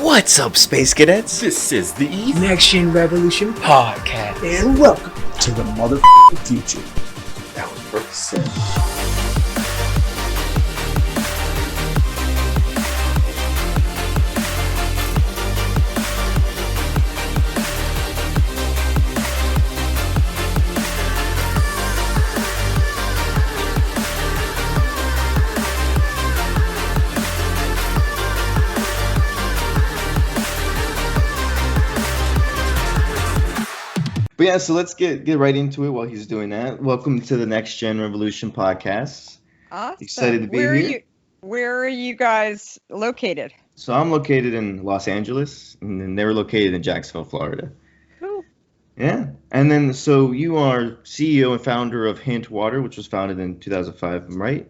What's up, Space Cadets? This is the Next Gen Revolution Podcast. And welcome to the motherfucking future. That was perfect said. But yeah, so let's get right into it while he's doing that. Welcome to the Next Gen Revolution Podcast. Awesome. Excited to be here. Where are you guys located? So I'm located in Los Angeles, and then they were located in Jacksonville, Florida. Cool. Yeah. And then, so you are CEO and founder of Hint Water, which was founded in 2005, right?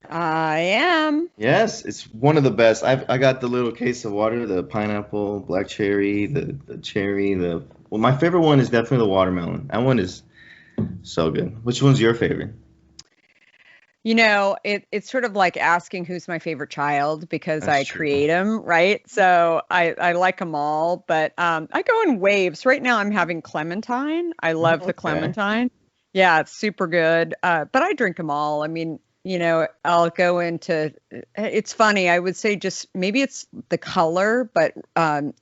I am. Yes, it's one of the best. I got the little case of water, the pineapple, black cherry, the cherry, well, my favorite one is definitely the watermelon. That one is so good. Which one's your favorite? You know, it's sort of like asking who's my favorite child because That's I true. create them, right? So I like them all, but I go in waves. Right now I'm having clementine. I love the Okay. clementine. Yeah, it's super good. But I drink them all. I mean, you know, I'll go into, it's funny, I would say just maybe it's the color, but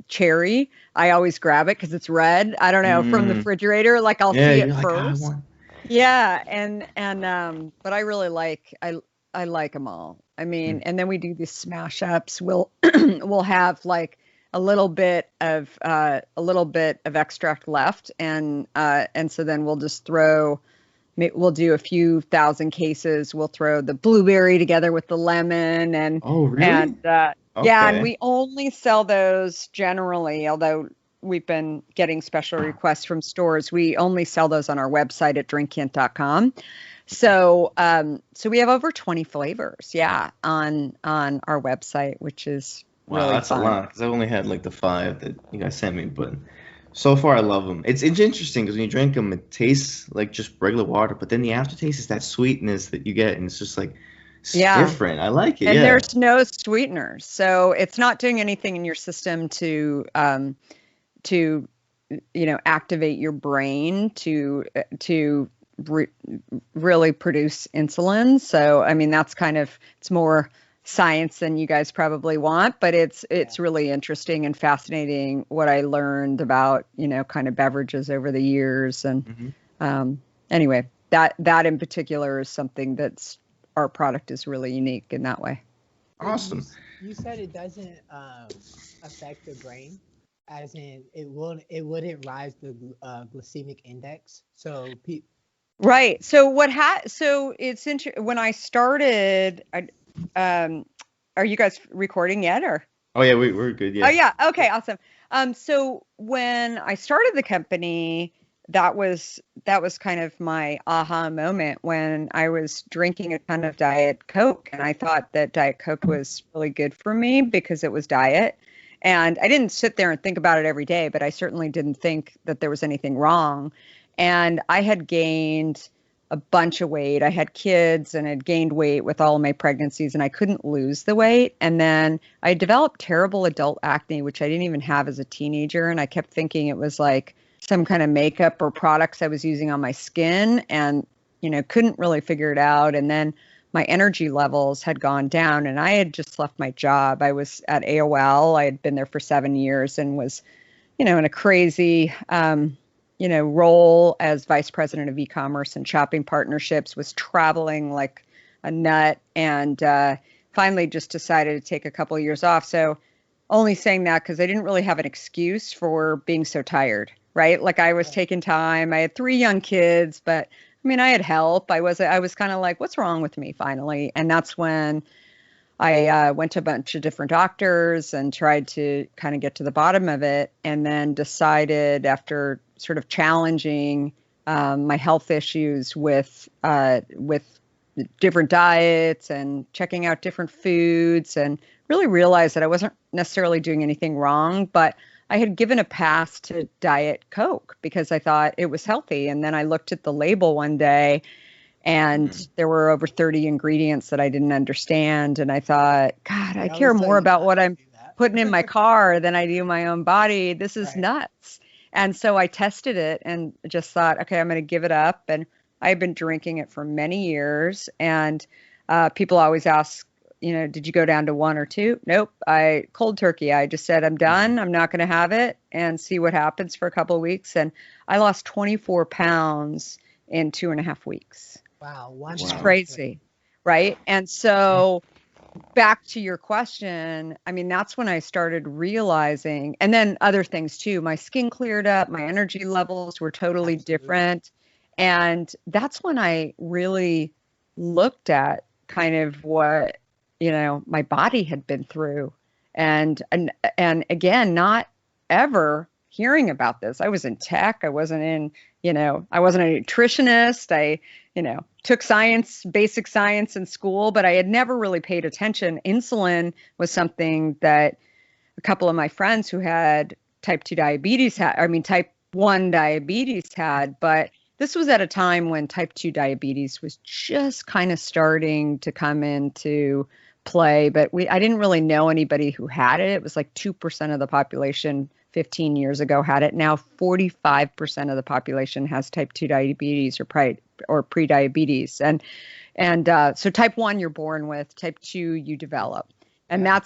cherry, I always grab it because it's red. I don't know, from the refrigerator, like I'll see it you're like, "Oh, I first. want-" Yeah, and but I really like I like them all. I mean, and then we do these smash ups. We'll we'll have like a little bit of extract left, and so then we'll just we'll do a few thousand cases. We'll throw the blueberry together with the lemon, and Oh, really? and yeah, Okay. and we only sell those generally, although we've been getting special requests from stores. We only sell those on our website at drinkhint.com. So so we have over 20 flavors, yeah, on our website, which is Wow, really that's fun. a lot. Because I only had like the 5 that you guys sent me, but so far I love them. It's interesting because when you drink them, it tastes like just regular water, but then the aftertaste is that sweetness that you get, and it's just like it's Yeah. different. I like it. And Yeah. there's no sweeteners, so it's not doing anything in your system to activate your brain to really produce insulin. So I mean that's it's more science than you guys probably want, but it's really interesting and fascinating what I learned about kind of beverages over the years. And anyway, that in particular is something that's our product is really unique in that way. Awesome. You said it doesn't affect the brain, as in it wouldn't rise the glycemic index. So Right. So it's when I started. Are you guys recording yet, or? Oh yeah, we're good. Yeah. Oh yeah. Okay. Awesome. So when I started the company, that was kind of my aha moment when I was drinking a ton of Diet Coke, and I thought that Diet Coke was really good for me because it was diet. And I didn't sit there and think about it every day, but I certainly didn't think that there was anything wrong. And I had gained a bunch of weight. I had kids and had gained weight with all of my pregnancies, and I couldn't lose the weight. And then I developed terrible adult acne, which I didn't even have as a teenager. And I kept thinking it was like some kind of makeup or products I was using on my skin, and, couldn't really figure it out. And then my energy levels had gone down, and I had just left my job. I was at AOL. I had been there for 7 years and was, in a crazy, role as vice president of e-commerce and shopping partnerships, was traveling like a nut, and finally just decided to take a couple of years off. So only saying that because I didn't really have an excuse for being so tired, right? Like I was taking time. I had 3 young kids, but I mean, I had help. I was kind of like, what's wrong with me finally? And that's when I went to a bunch of different doctors and tried to kind of get to the bottom of it, and then decided, after sort of challenging my health issues with different diets and checking out different foods, and really realized that I wasn't necessarily doing anything wrong, but I had given a pass to Diet Coke because I thought it was healthy. And then I looked at the label one day, and there were over 30 ingredients that I didn't understand. And I thought, God, I care more about what I'm. putting in my car than I do my own body. This is Right. nuts. And so I tested it and just thought, okay, I'm going to give it up. And I've been drinking it for many years. And people always ask, did you go down to one or two? Nope. I cold turkey. I just said, I'm done. I'm not going to have it and see what happens for a couple of weeks. And I lost 24 pounds in 2.5 weeks, Wow, which is Wow. crazy. Right. And so back to your question, I mean, that's when I started realizing, and then other things too. My skin cleared up, my energy levels were totally Absolutely. different. And that's when I really looked at kind of what, my body had been through. And again, not ever hearing about this. I was in tech. I wasn't I wasn't a nutritionist. I took basic science in school, but I had never really paid attention. Insulin was something that a couple of my friends who had type 1 diabetes had, but this was at a time when type 2 diabetes was just kind of starting to come into play, but I didn't really know anybody who had it. It was like 2% of the population 15 years ago had it. Now 45% of the population has type 2 diabetes or pre-diabetes. And so type 1 you're born with, type 2 you develop. And Yeah.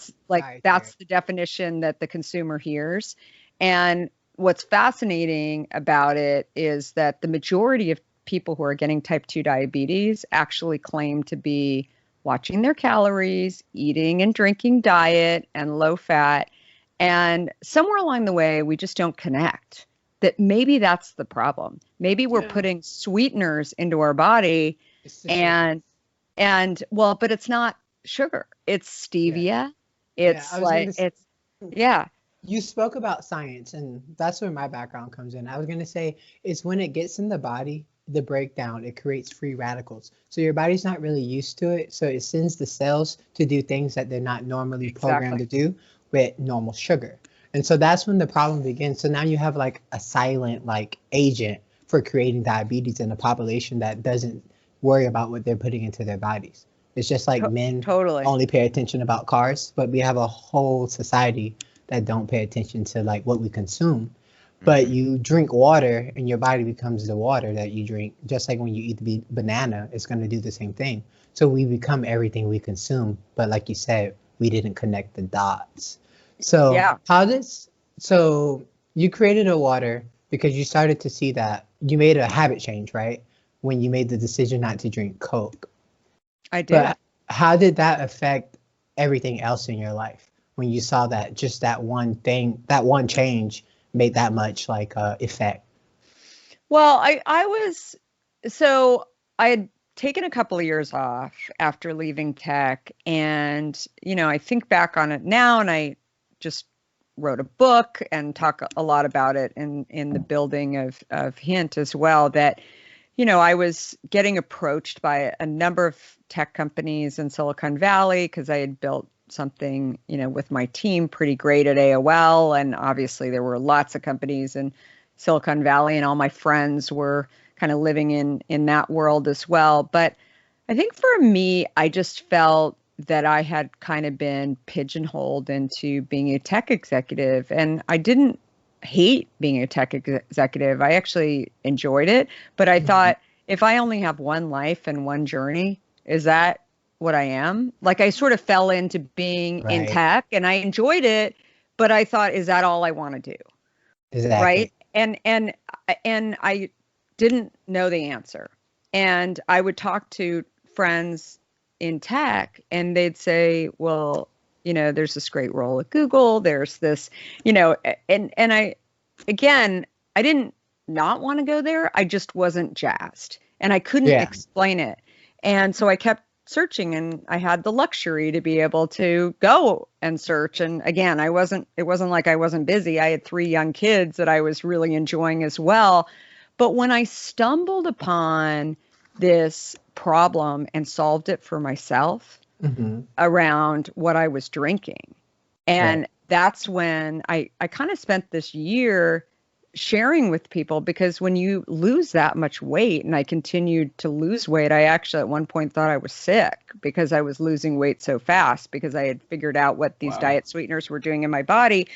that's the definition that the consumer hears. And what's fascinating about it is that the majority of people who are getting type 2 diabetes actually claim to be watching their calories, eating and drinking diet and low fat. And somewhere along the way, we just don't connect that maybe that's the problem. Maybe we're putting sweeteners into our body It's the and well, but it's not sugar. It's stevia. It's I was gonna say, yeah. you spoke about science, and that's where my background comes in. I was going to say it's when it gets in the body, the breakdown, it creates free radicals. So your body's not really used to it. So it sends the cells to do things that they're not normally programmed to do with normal sugar. And so that's when the problem begins. So now you have like a silent agent for creating diabetes in a population that doesn't worry about what they're putting into their bodies. It's just like men Totally. only pay attention about cars, but we have a whole society that don't pay attention to what we consume. But you drink water and your body becomes the water that you drink. Just like when you eat the banana, it's going to do the same thing. So we become everything we consume. But like you said, we didn't connect the dots. So so you created a water because you started to see that you made a habit change, right? When you made the decision not to drink Coke. I did. But how did that affect everything else in your life? When you saw that just that one thing, that one change made that much effect? Well, I had taken a couple of years off after leaving tech, and I think back on it now, and I just wrote a book and talk a lot about it in the building of Hint as well, that I was getting approached by a number of tech companies in Silicon Valley because I had built something, with my team pretty great at AOL. And obviously there were lots of companies in Silicon Valley, and all my friends were kind of living in that world as well. But I think for me, I just felt that I had kind of been pigeonholed into being a tech executive, and I didn't hate being a tech executive. I actually enjoyed it, but I thought, if I only have one life and one journey, is that what I am? Like, I sort of fell into being in tech and I enjoyed it, but I thought, is that all I want to do? Exactly. Right. And I didn't know the answer. And I would talk to friends in tech and they'd say, well, there's this great role at Google. There's this, and I didn't not want to go there. I just wasn't jazzed and I couldn't explain it. And so I kept searching, and I had the luxury to be able to go and search. And again, it wasn't like I wasn't busy. I had 3 young kids that I was really enjoying as well. But when I stumbled upon this problem and solved it for myself around what I was drinking, and that's when I kind of spent this year sharing with people, because when you lose that much weight, and I continued to lose weight, I actually at one point thought I was sick because I was losing weight so fast because I had figured out what these diet sweeteners were doing in my body.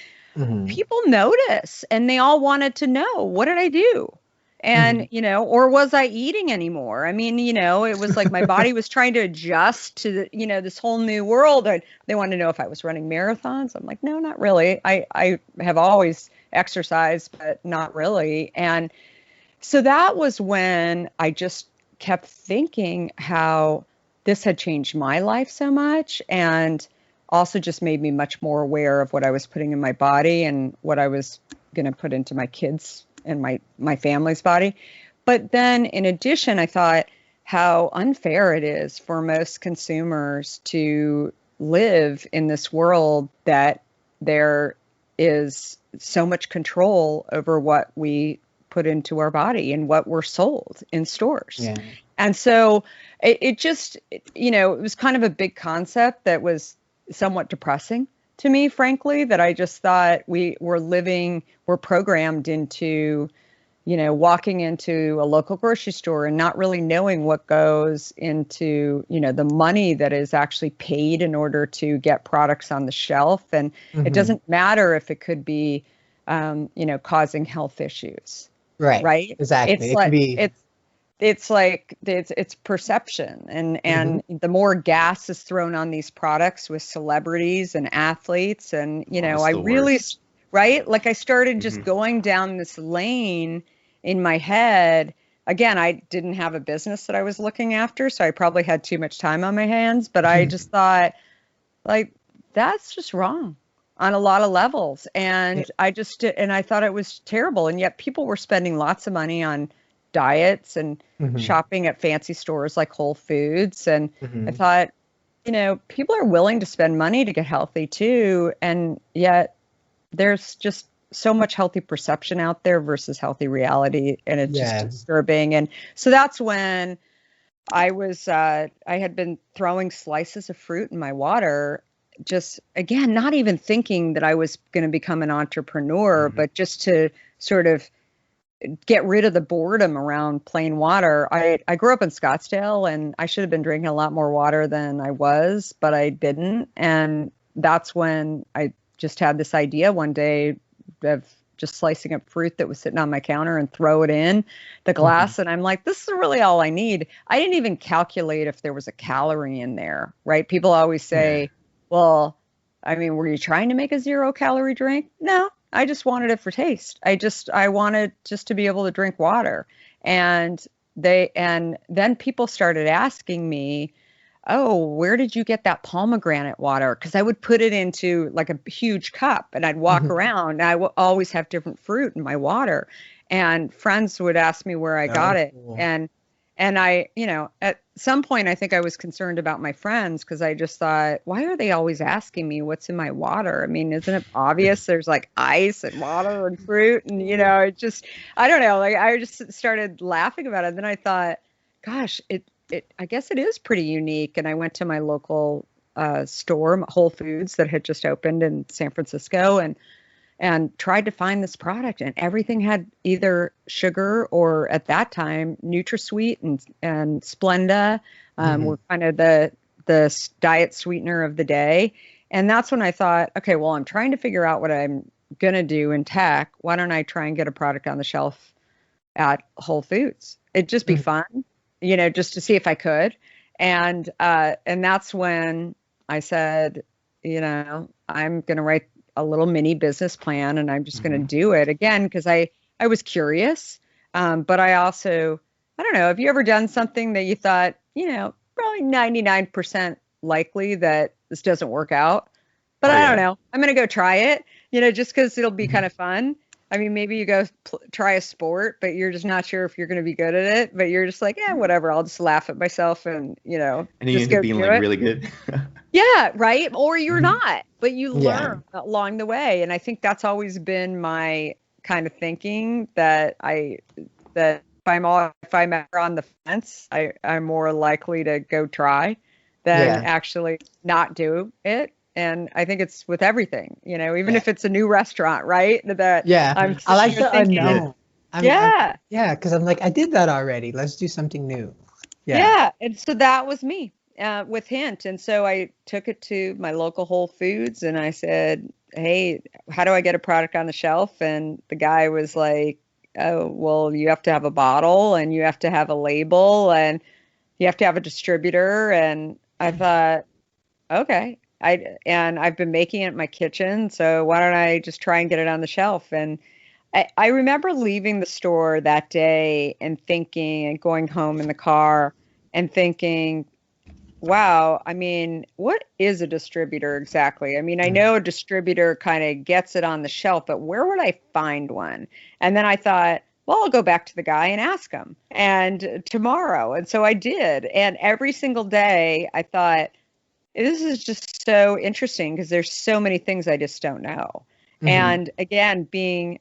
People notice and they all wanted to know, what did I do? And, or was I eating anymore? I mean, it was like my body was trying to adjust to, this whole new world. They wanted to know if I was running marathons. I'm like, no, not really. I have always exercised, but not really. And so that was when I just kept thinking how this had changed my life so much, and also just made me much more aware of what I was putting in my body and what I was going to put into my kids and my family's body. But then in addition, I thought how unfair it is for most consumers to live in this world that there is so much control over what we put into our body and what we're sold in stores. Yeah. And so it just, it was kind of a big concept that was somewhat depressing to me, frankly, that I just thought we're programmed into, walking into a local grocery store and not really knowing what goes into, the money that is actually paid in order to get products on the shelf. And it doesn't matter if it could be, causing health issues. Right. Right. Exactly. It's perception, and the more gas is thrown on these products with celebrities and athletes, and I really, right? Like I started just going down this lane in my head. Again, I didn't have a business that I was looking after, so I probably had too much time on my hands, but I just thought, like, that's just wrong on a lot of levels. And I thought it was terrible. And yet people were spending lots of money on diets and shopping at fancy stores like Whole Foods. And I thought, people are willing to spend money to get healthy too. And yet there's just so much healthy perception out there versus healthy reality. And it's just disturbing. And so that's when I had been throwing slices of fruit in my water, just, again, not even thinking that I was going to become an entrepreneur, but just to sort of get rid of the boredom around plain water. I grew up in Scottsdale, and I should have been drinking a lot more water than I was, but I didn't. And that's when I just had this idea one day of just slicing up fruit that was sitting on my counter and throw it in the glass. And I'm like, this is really all I need. I didn't even calculate if there was a calorie in there, right? People always say, well, I mean, were you trying to make a 0-calorie drink? No, I just wanted it for taste. I wanted just to be able to drink water. And then people started asking me, oh, where did you get that pomegranate water? Because I would put it into like a huge cup and I'd walk around. And I would always have different fruit in my water. And friends would ask me where I got it. Cool. And I, at some point, I think I was concerned about my friends because I just thought, why are they always asking me what's in my water? I mean, isn't it obvious there's like ice and water and fruit? And, it just, I don't know, like I just started laughing about it. And then I thought, gosh, I guess it is pretty unique. And I went to my local store, Whole Foods, that had just opened in San Francisco, and tried to find this product, and everything had either sugar or, at that time, NutraSweet and Splenda were kind of the diet sweetener of the day. And that's when I thought, okay, well, I'm trying to figure out what I'm going to do in tech. Why don't I try and get a product on the shelf at Whole Foods? It'd just be fun, just to see if I could. And that's when I said, I'm going to write a little mini business plan, and I'm just going to do it again because I was curious. But I also, I don't know, have you ever done something that you thought, probably 99% likely that this doesn't work out, but I don't know, I'm going to go try it, just because it'll be kind of fun. I mean, maybe you go try a sport, but you're just not sure if you're going to be good at it, but you're just like, whatever, I'll just laugh at myself and, and you end up being like really good. Yeah, right. Or you're not, but you learn along the way. And I think that's always been my kind of thinking, that if I'm ever on the fence, I'm more likely to go try than actually not do it. And I think it's with everything, even if it's a new restaurant, right? That I'm I like sitting the there thinking, unknown. Yeah, because I'm like, I did that already. Let's do something new. Yeah. And so that was me with Hint. And so I took it to my local Whole Foods and I said, hey, how do I get a product on the shelf? And the guy was like, oh, well, you have to have a bottle and you have to have a label and you have to have a distributor. And I thought, okay. I've been making it in my kitchen, so why don't I just try and get it on the shelf? And I remember leaving the store that day and thinking and going home in the car and thinking, wow, I mean, what is a distributor exactly? I mean, I know a distributor kind of gets it on the shelf, but where would I find one? And then I thought, well, I'll go back to the guy and ask him and tomorrow. And so I did. And every single day I thought, this is just so interesting because there's so many things I just don't know. And again,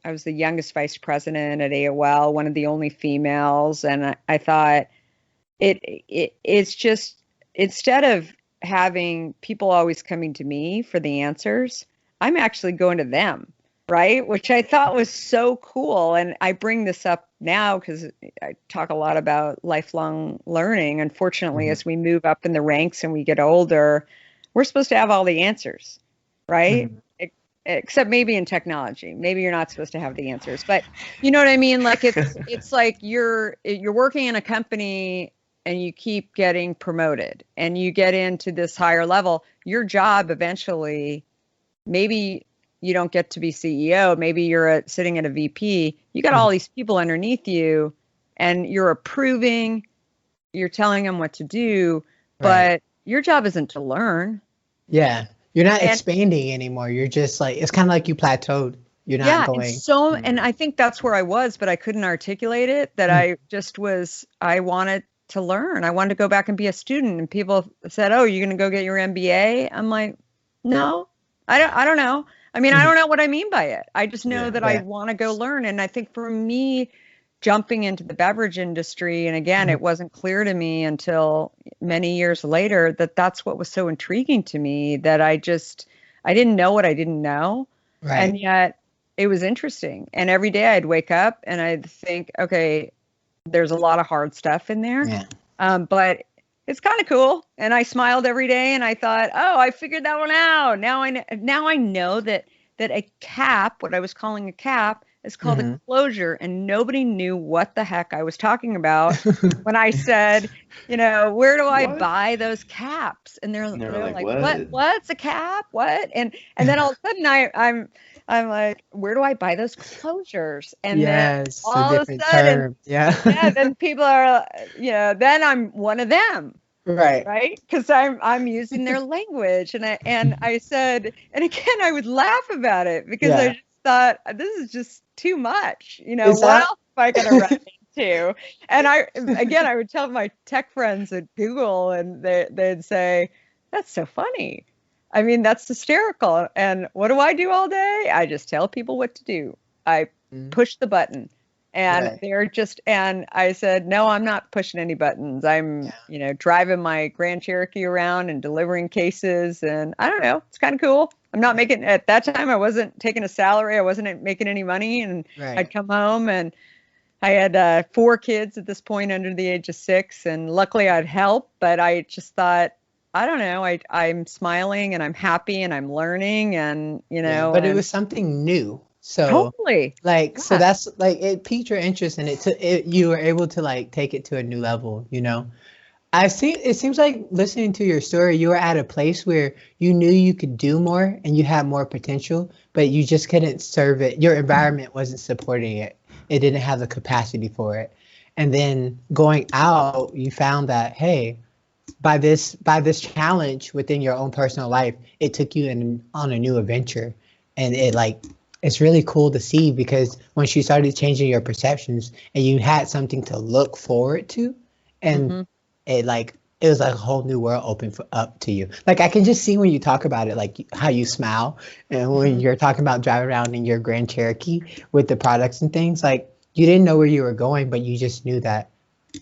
I was the youngest vice president at AOL, one of the only females. And I thought it's just, instead of having people always coming to me for the answers, I'm actually going to them. Right. Which I thought was so cool. And I bring this up now because I talk a lot about lifelong learning. Unfortunately, as we move up in the ranks and we get older, we're supposed to have all the answers. Right. Except maybe in technology. Maybe you're not supposed to have the answers. But you know what I mean? Like it's like you're working in a company and you keep getting promoted and you get into this higher level. Your job eventually, maybe you don't get to be CEO. Maybe you're sitting at a VP. You got all these people underneath you and you're approving, you're telling them what to do, but your job isn't to learn. Yeah. You're not expanding anymore. You're just like, it's kind of like you plateaued. You're not going. And I think that's where I was, but I couldn't articulate it, that I wanted to learn. I wanted to go back and be a student. And people said, oh, you're going to go get your MBA? I'm like, no, I don't know. I mean, I don't know what I mean by it. I just know that I want to go learn. And I think for me, jumping into the beverage industry, and again, it wasn't clear to me until many years later that that's what was so intriguing to me, that I didn't know what I didn't know. Right. And yet it was interesting. And every day I'd wake up and I'd think, okay, there's a lot of hard stuff in there, but it's kind of cool. And I smiled every day and I thought, oh, I figured that one out. Now I know that a cap, what I was calling a cap, is called a closure. And nobody knew what the heck I was talking about when I said, where do I buy those caps? And they're like, what's a cap? What? And then all of a sudden I'm like, where do I buy those closures? And then all of a sudden, then people are, then I'm one of them. Right. Because I'm using their language. And I said, and again, I would laugh about it because I just thought, this is just too much. What else am I going to run into? And I would tell my tech friends at Google and they'd say, that's so funny. I mean, that's hysterical. And what do I do all day? I just tell people what to do. I push the button. And they're just, and I said, no, I'm not pushing any buttons. I'm, driving my Grand Cherokee around and delivering cases. And I don't know, it's kind of cool. I'm not making, at that time, I wasn't taking a salary. I wasn't making any money. And I'd come home and I had 4 kids at this point under the age of 6. And luckily I'd help, but I just thought, I don't know, I'm smiling and I'm happy and I'm learning and, but it was something new. So totally. So that's like, it piqued your interest and you were able to take it to a new level, it seems like listening to your story, you were at a place where you knew you could do more and you had more potential, but you just couldn't serve it. Your environment wasn't supporting it. It didn't have the capacity for it. And then going out, you found that, hey, by this challenge within your own personal life, it took you on a new adventure. And it's really cool to see, because once you started changing your perceptions and you had something to look forward to, and it was like a whole new world open up to you. I can just see when you talk about it, how you smile, and when you're talking about driving around in your Grand Cherokee with the products and things, you didn't know where you were going, but you just knew that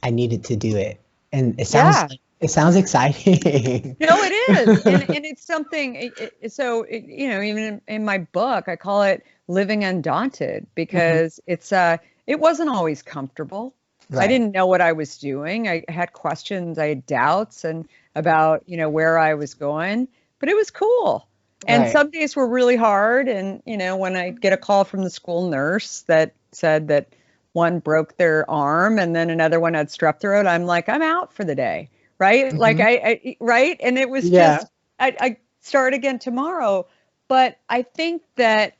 I needed to do it. And it sounds like It sounds exciting. No, it is, and it's something. You know, even in my book, I call it living undaunted because it wasn't always comfortable. I Right. didn't know what I was doing. I had questions, I had doubts, and about where I was going, but it was cool. And Right. some days were really hard. And when I get a call from the school nurse that said that one broke their arm and then another one had strep throat, I'm like, I'm out for the day. Right? Like right? And it was Yeah. just I start again tomorrow. But I think that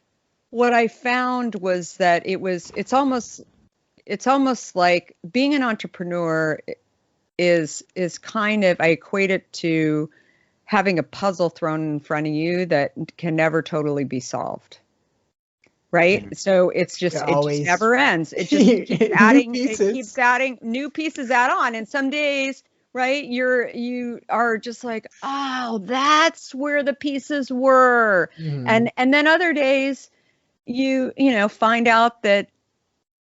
what I found was that it's almost like being an entrepreneur is kind of, I equate it to having a puzzle thrown in front of you that can never totally be solved. Right? So it just never ends. It just keeps adding new pieces add on. And some days, right, you are just like, oh, that's where the pieces were. And then other days you find out that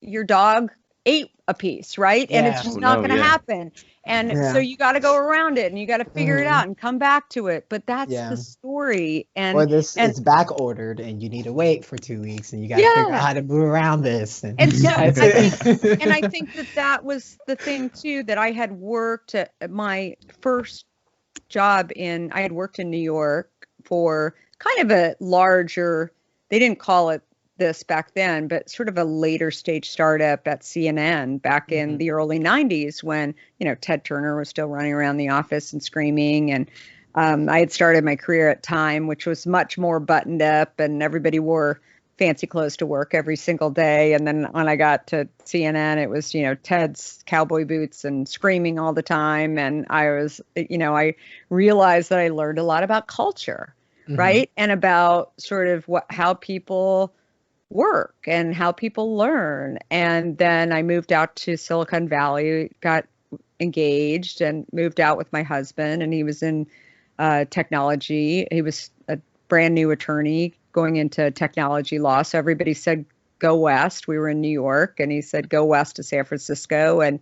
your dog ate a piece, right? And it's just not going to happen. And so you got to go around it and you got to figure it out and come back to it. But that's the story. And or it's back ordered and you need to wait for 2 weeks and you got to figure out how to move around this. And so I think that was the thing too, that I had worked at my first job I had worked in New York for kind of a larger, they didn't call it this back then, but sort of a later stage startup at CNN back in the early 90s when, Ted Turner was still running around the office and screaming. And I had started my career at Time, which was much more buttoned up and everybody wore fancy clothes to work every single day. And then when I got to CNN, it was, Ted's cowboy boots and screaming all the time. And I was, I realized that I learned a lot about culture, right? And about sort of how people work and how people learn. And then I moved out to Silicon Valley, got engaged and moved out with my husband, and he was in technology. He was a brand new attorney going into technology law. So everybody said, go west. We were in New York and he said, go west to San Francisco. And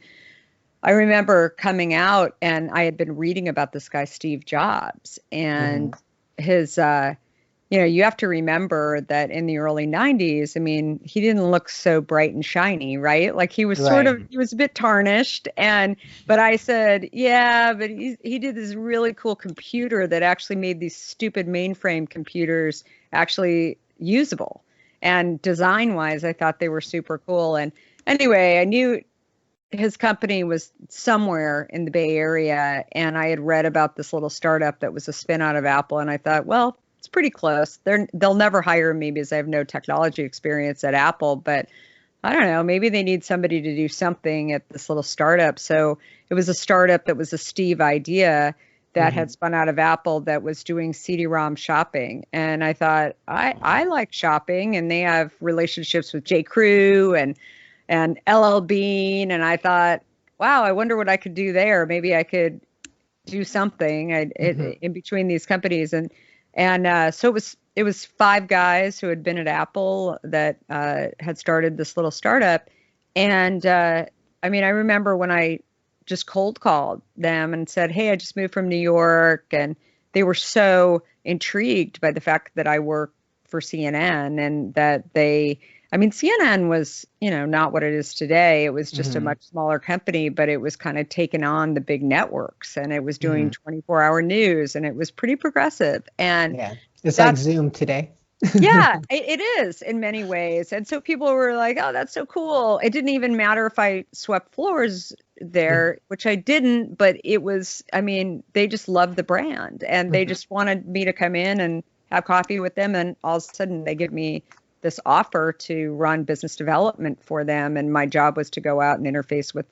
I remember coming out and I had been reading about this guy, Steve Jobs, and his, you have to remember that in the early 90s, I mean, he didn't look so bright and shiny, right? Like he was he was a bit tarnished. But I said, yeah, but he did this really cool computer that actually made these stupid mainframe computers actually usable. And design wise, I thought they were super cool. And anyway, I knew his company was somewhere in the Bay Area. And I had read about this little startup that was a spin out of Apple. And I thought, well, it's pretty close. They'll never hire me because I have no technology experience at Apple, but I don't know, maybe they need somebody to do something at this little startup. So it was a startup that was a Steve idea that had spun out of Apple that was doing CD-ROM shopping. And I thought, I like shopping, and they have relationships with J. Crew and LL Bean. And I thought, wow, I wonder what I could do there. Maybe I could do something in between these companies. And so it was 5 guys who had been at Apple that had started this little startup. And I mean, I remember when I just cold called them and said, hey, I just moved from New York. And they were so intrigued by the fact that I work for CNN and that CNN was, not what it is today. It was just a much smaller company, but it was kind of taken on the big networks and it was doing 24-hour news and it was pretty progressive. And it's like Zoom today. Yeah, it is in many ways. And so people were like, oh, that's so cool. It didn't even matter if I swept floors there, which I didn't, but it was, they just loved the brand and they just wanted me to come in and have coffee with them. And all of a sudden they give me this offer to run business development for them. And my job was to go out and interface with,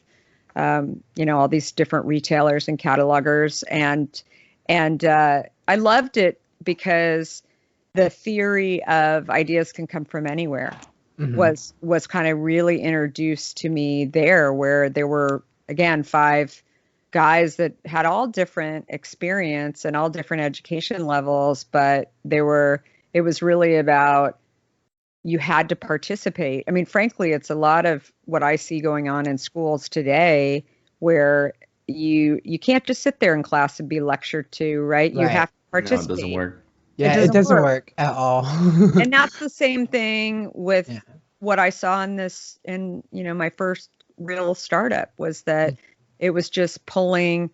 all these different retailers and catalogers. And I loved it because the theory of ideas can come from anywhere was kind of really introduced to me there, where there were, again, 5 guys that had all different experience and all different education levels, but it was really about, you had to participate. I mean, frankly, it's a lot of what I see going on in schools today, where you can't just sit there in class and be lectured to, right? You Right. have to No, participate. it doesn't work. Yeah, it doesn't work at all. And that's the same thing with Yeah. what I saw in my first real startup was that it was just pulling.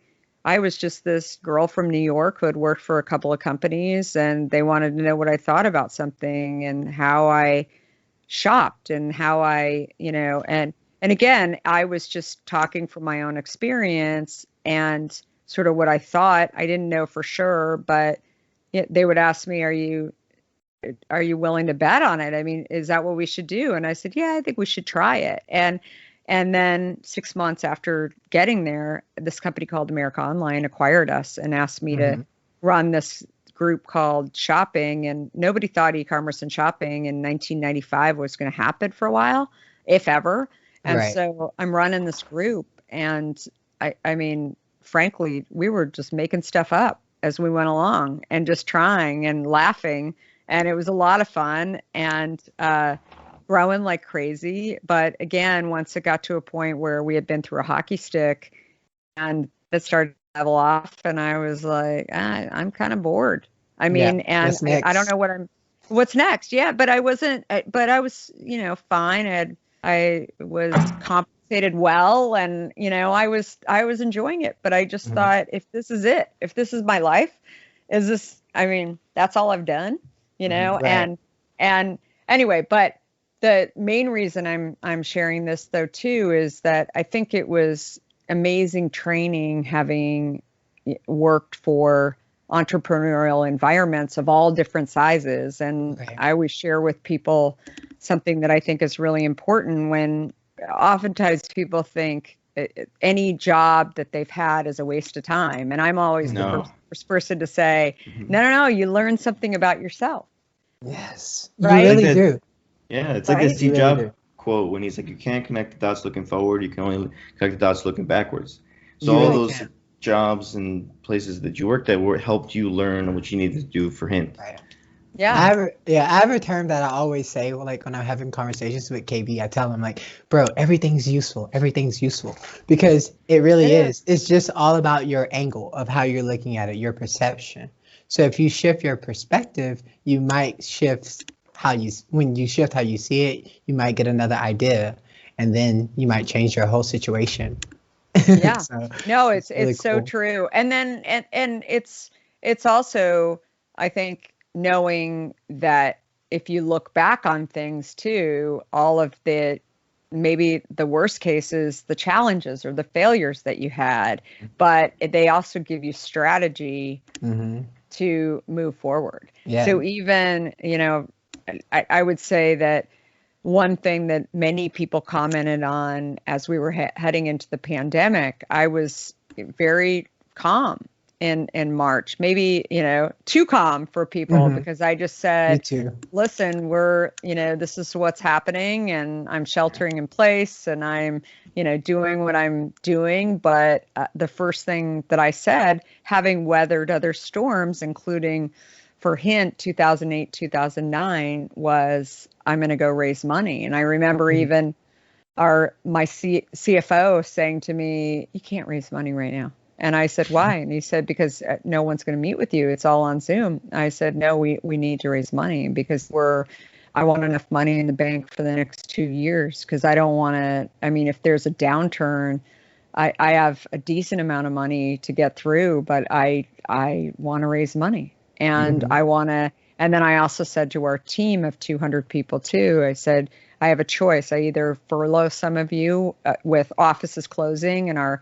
I was just this girl from New York who had worked for a couple of companies, and they wanted to know what I thought about something and how I shopped and how and again, I was just talking from my own experience and sort of what I thought. I didn't know for sure, but they would ask me, are you willing to bet on it? I mean, is that what we should do? And I said, yeah, I think we should try it. And then 6 months after getting there, this company called America Online acquired us and asked me to run this group called Shopping. And nobody thought e-commerce and shopping in 1995 was going to happen for a while, if ever. And Right. so I'm running this group. And I mean, frankly, we were just making stuff up as we went along and just trying and laughing. And it was a lot of fun and growing like crazy. But again, once it got to a point where we had been through a hockey stick and it started to level off, and I was like, I'm kind of bored. I mean, and what's next? I don't know what's next. Yeah, but I wasn't, but I was, fine. I was compensated well, and I was enjoying it. But I just thought, if this is it, if this is my life, is this? I mean, that's all I've done, Right. and anyway. But the main reason I'm sharing this though too is that I think it was amazing training, having worked for entrepreneurial environments of all different sizes. And Right. I always share with people something that I think is really important when oftentimes people think any job that they've had is a waste of time. And I'm always No. the first person to say, no, you learn something about yourself. Yes. Right? You really Like that- do. Yeah, it's like Right? the Steve You really Jobs do. quote when he's like, "You can't connect the dots looking forward. You can only connect the dots looking backwards." So You all really those can. jobs and places that you worked at helped you learn what you needed to do for him. Right. Yeah. I have a term that I always say, like when I'm having conversations with KB, I tell him like, bro, everything's useful, because it really It is. It's just all about your angle of how you're looking at it, your perception. So if you shift your perspective, you might shift when you shift how you see it, you might get another idea, and then you might change your whole situation. Yeah. So, No, it's really so cool. true. And then and it's also, I think, knowing that if you look back on things too, all of maybe the worst cases, the challenges or the failures that you had, but they also give you strategy to move forward. Yeah. So even, I would say that one thing that many people commented on as we were heading into the pandemic, I was very calm in March, maybe, too calm for people, because I just Me said, too. listen, this is what's happening, and I'm sheltering in place, and I'm, doing what I'm doing. But the first thing that I said, having weathered other storms, including for Hint 2008, 2009, was I'm going to go raise money. And I remember even my CFO saying to me, you can't raise money right now. And I said, why? And he said, because no one's going to meet with you. It's all on Zoom. I said, no, we need to raise money because I want enough money in the bank for the next 2 years, because I don't want to, I mean, if there's a downturn, I have a decent amount of money to get through, but I want to raise money. And and then I also said to our team of 200 people too, I said, I have a choice. I either furlough some of you with offices closing, and our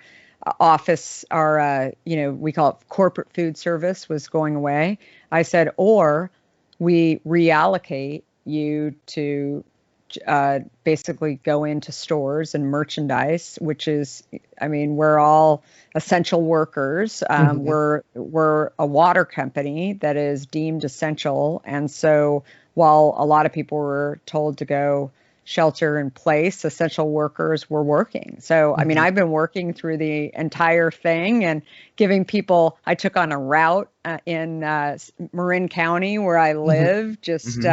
office, we call it corporate food service, was going away. I said, or we reallocate you to basically go into stores and merchandise, which is, I mean, we're all essential workers. We're a water company that is deemed essential. And so while a lot of people were told to go shelter in place, essential workers were working. So, I mean, I've been working through the entire thing and giving people, I took on a route in Marin County where I live, just,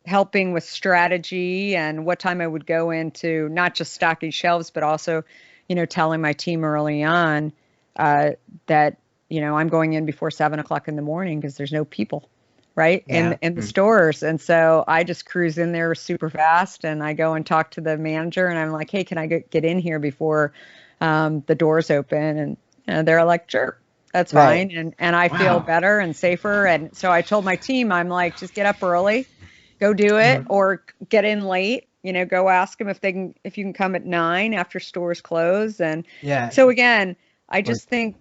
helping with strategy and what time I would go into not just stocking shelves, but also, telling my team early on that, I'm going in before 7 o'clock in the morning because there's no people, right? Yeah. In the stores. And so I just cruise in there super fast and I go and talk to the manager and I'm like, hey, can I get in here before the doors open? And they're like, sure, that's Right. fine. And I feel Wow. better and safer. And so I told my team, I'm like, just get up early, go do it, or get in late, go ask them if you can come at 9 after stores close. And Yeah. so again, I just think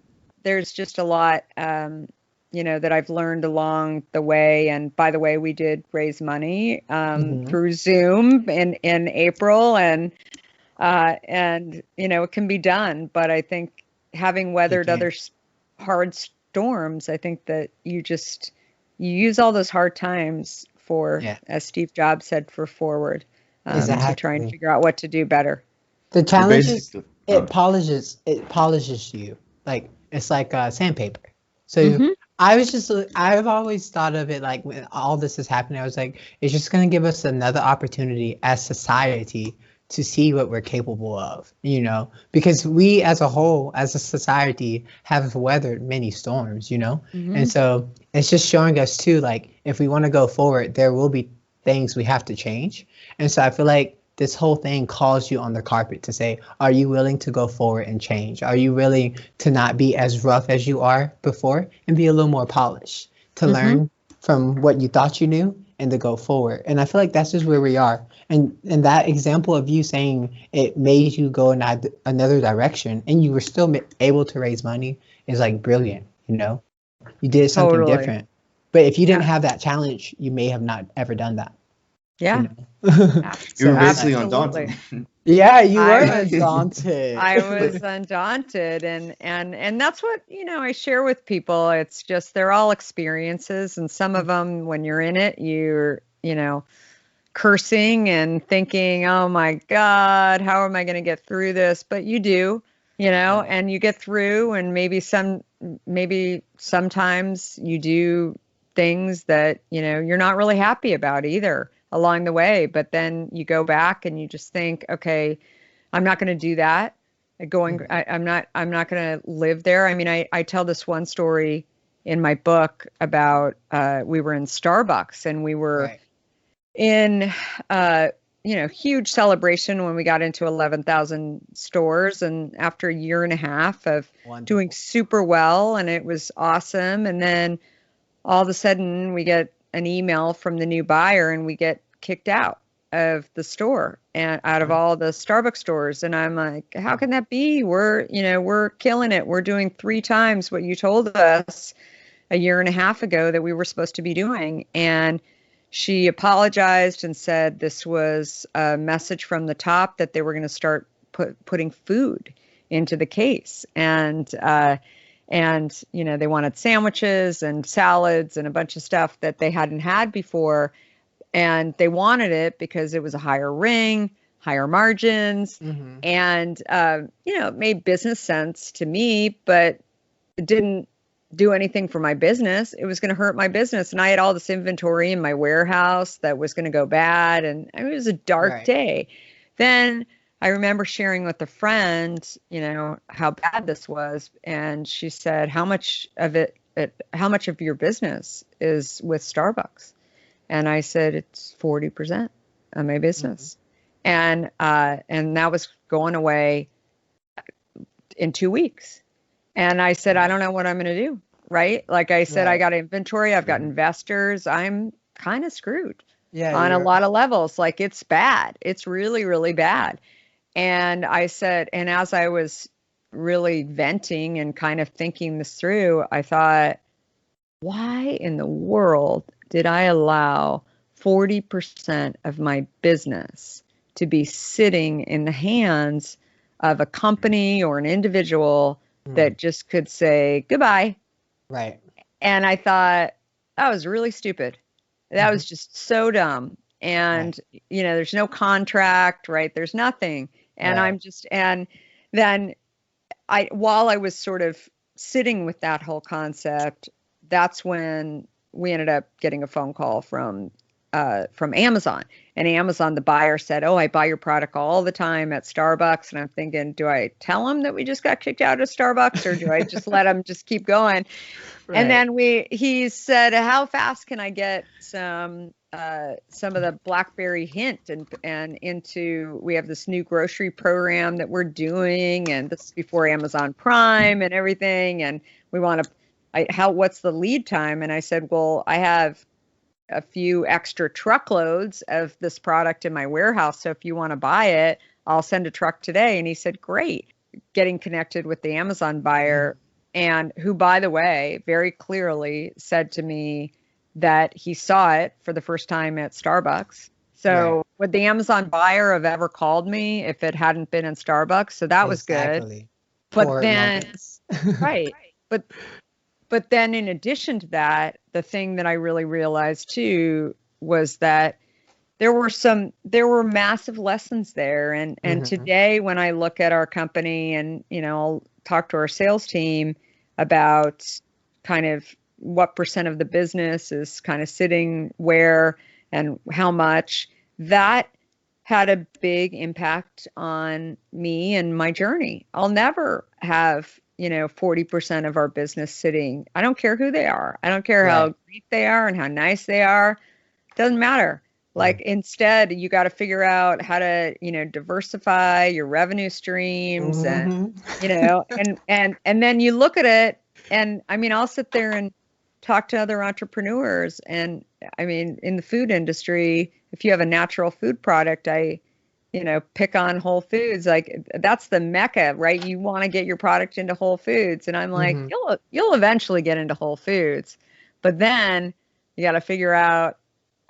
there's just a lot, that I've learned along the way. And by the way, we did raise money through Zoom in April, and it can be done. But I think having weathered can. other hard storms, I think that you use all those hard times for, as Steve Jobs said, for forward, to try and figure out what to do better. The challenge is basically- it polishes you. Like it's like sandpaper. So I've always thought of it like when all this is happening, I was like, it's just gonna give us another opportunity as society to see what we're capable of, because we as a whole, as a society, have weathered many storms, and so it's just showing us too, like if we want to go forward, there will be things we have to change. And so I feel like this whole thing calls you on the carpet to say, are you willing to go forward and change? Are you willing to not be as rough as you are before and be a little more polished, to learn from what you thought you knew and to go forward? And I feel like that's just where we are. And that example of you saying it made you go in another direction and you were still able to raise money is like brilliant, You did something different. But if you didn't have that challenge, you may have not ever done that. Yeah. You were basically undaunted. Yeah, you were undaunted. I was undaunted, and that's what I share with people. It's just they're all experiences, and some of them, when you're in it, you're cursing and thinking, "Oh my God, how am I going to get through this?" But you do, and you get through, and maybe sometimes you do things that you're not really happy about either along the way, but then you go back and you just think, okay, I'm not going to do that. I'm not going to live there. I mean, I tell this one story in my book about we were in Starbucks and we were in huge celebration when we got into 11,000 stores, and after a year and a half of doing super well, and it was awesome, and then all of a sudden we get an email from the new buyer and we get kicked out of the store and out of all the Starbucks stores. And I'm like, how can that be? We're killing it. We're doing 3 times what you told us a year and a half ago that we were supposed to be doing. And she apologized and said this was a message from the top that they were going to start putting food into the case. And they wanted sandwiches and salads and a bunch of stuff that they hadn't had before. And they wanted it because it was a higher ring, higher margins. And, it made business sense to me, but it didn't do anything for my business. It was going to hurt my business. And I had all this inventory in my warehouse that was going to go bad. And it was a dark day. Then I remember sharing with a friend, how bad this was. And she said, how much of your business is with Starbucks? And I said, it's 40% of my business. And that was going away in 2 weeks. And I said, I don't know what I'm going to do. Right. Like I said, I got inventory. I've got investors. I'm kind of screwed on a lot of levels. Like it's bad. It's really, really bad. And I said, and as I was really venting and kind of thinking this through, I thought, why in the world did I allow 40% of my business to be sitting in the hands of a company or an individual that just could say goodbye? Right. And I thought, that was really stupid. That was just so dumb. And, there's no contract, right? There's nothing. And and then while I was sort of sitting with that whole concept, that's when we ended up getting a phone call from from Amazon. And Amazon, the buyer said, "Oh, I buy your product all the time at Starbucks." And I'm thinking, do I tell them that we just got kicked out of Starbucks, or do I just let them just keep going? And then he said, "How fast can I get some of the BlackBerry Hint and into, we have this new grocery program that we're doing, and this is before Amazon Prime and everything, and we want to, what's the lead time?" And I said, "Well, I have a few extra truckloads of this product in my warehouse, so if you want to buy it, I'll send a truck today." And he said, "Great." Getting connected with the Amazon buyer, and who, by the way, very clearly said to me that he saw it for the first time at Starbucks. So would the Amazon buyer have ever called me if it hadn't been in Starbucks? So that was good. But then, right. But then in addition to that, the thing that I really realized too was that there were massive lessons there. And today when I look at our company and, I'll talk to our sales team about kind of what percent of the business is kind of sitting where and how much, that had a big impact on me and my journey. I'll never have, 40% of our business sitting. I don't care who they are. I don't care how great they are and how nice they are. Doesn't matter. Like, instead, you got to figure out how to, diversify your revenue streams and, and then you look at it, and I mean, I'll sit there and talk to other entrepreneurs. And I mean, in the food industry, if you have a natural food product, I pick on Whole Foods. Like, that's the mecca, right? You want to get your product into Whole Foods. And I'm like, you'll eventually get into Whole Foods, but then you got to figure out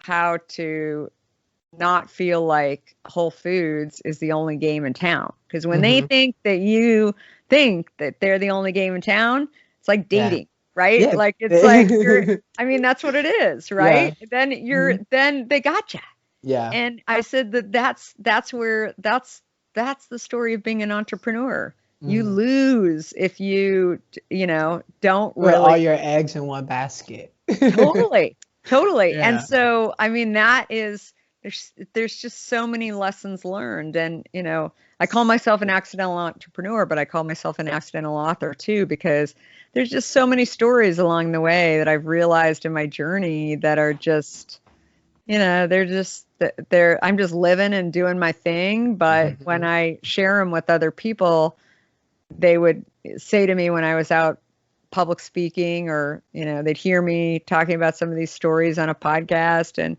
how to not feel like Whole Foods is the only game in town. Because when they think that you think that they're the only game in town, it's like dating, right? Yeah. Like, it's like, I mean, that's what it is, right? Then then they got you. Yeah. And I said that's the story of being an entrepreneur. You lose if you don't put all your eggs in one basket. Totally. Yeah. And so, I mean, that is, there's just so many lessons learned. And, I call myself an accidental entrepreneur, but I call myself an accidental author too, because there's just so many stories along the way that I've realized in my journey that are just, I'm just living and doing my thing. But when I share them with other people, they would say to me when I was out public speaking, or, they'd hear me talking about some of these stories on a podcast, and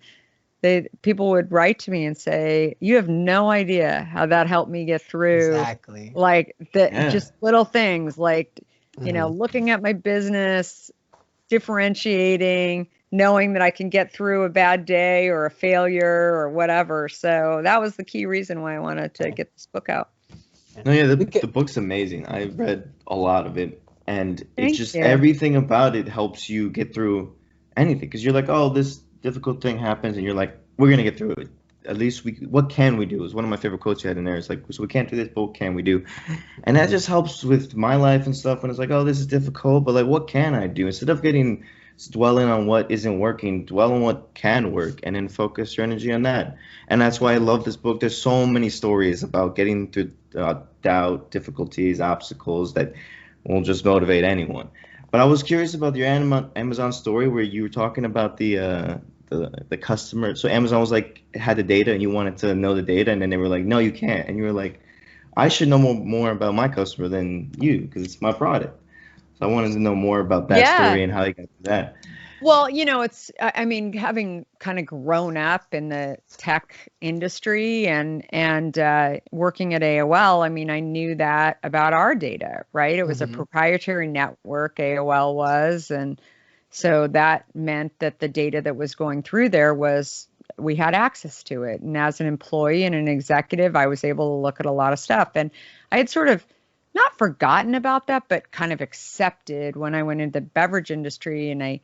people would write to me and say, "You have no idea how that helped me get through." Exactly. Like just little things like, looking at my business, differentiating, knowing that I can get through a bad day or a failure or whatever. So that was the key reason why I wanted to get this book out. No, yeah, the book's amazing. I read a lot of it, and it's just you. everything about it helps you get through anything. Because you're like, oh, this difficult thing happens, and you're like, we're gonna get through it. At least what can we do? Is one of my favorite quotes you had in there. It's like, so we can't do this, but what can we do? And that just helps with my life and stuff. When it's like, oh, this is difficult, but like, what can I do? Instead of dwelling on what isn't working, dwell on what can work, and then focus your energy on that. And that's why I love this book. There's so many stories about getting through doubt, difficulties, obstacles that will just motivate anyone. But I was curious about your Amazon story where you were talking about the customer. So Amazon was like, had the data, and you wanted to know the data, and then they were like, no, you can't. And you were like, I should know more about my customer than you, because it's my product. So I wanted to know more about that story and how you got to that. Well, I mean, having kind of grown up in the tech industry and working at AOL, I mean, I knew that about our data, right? It was a proprietary network, AOL was. And so that meant that the data that was going through there we had access to it. And as an employee and an executive, I was able to look at a lot of stuff. And I had sort of not forgotten about that, but kind of accepted when I went into the beverage industry and I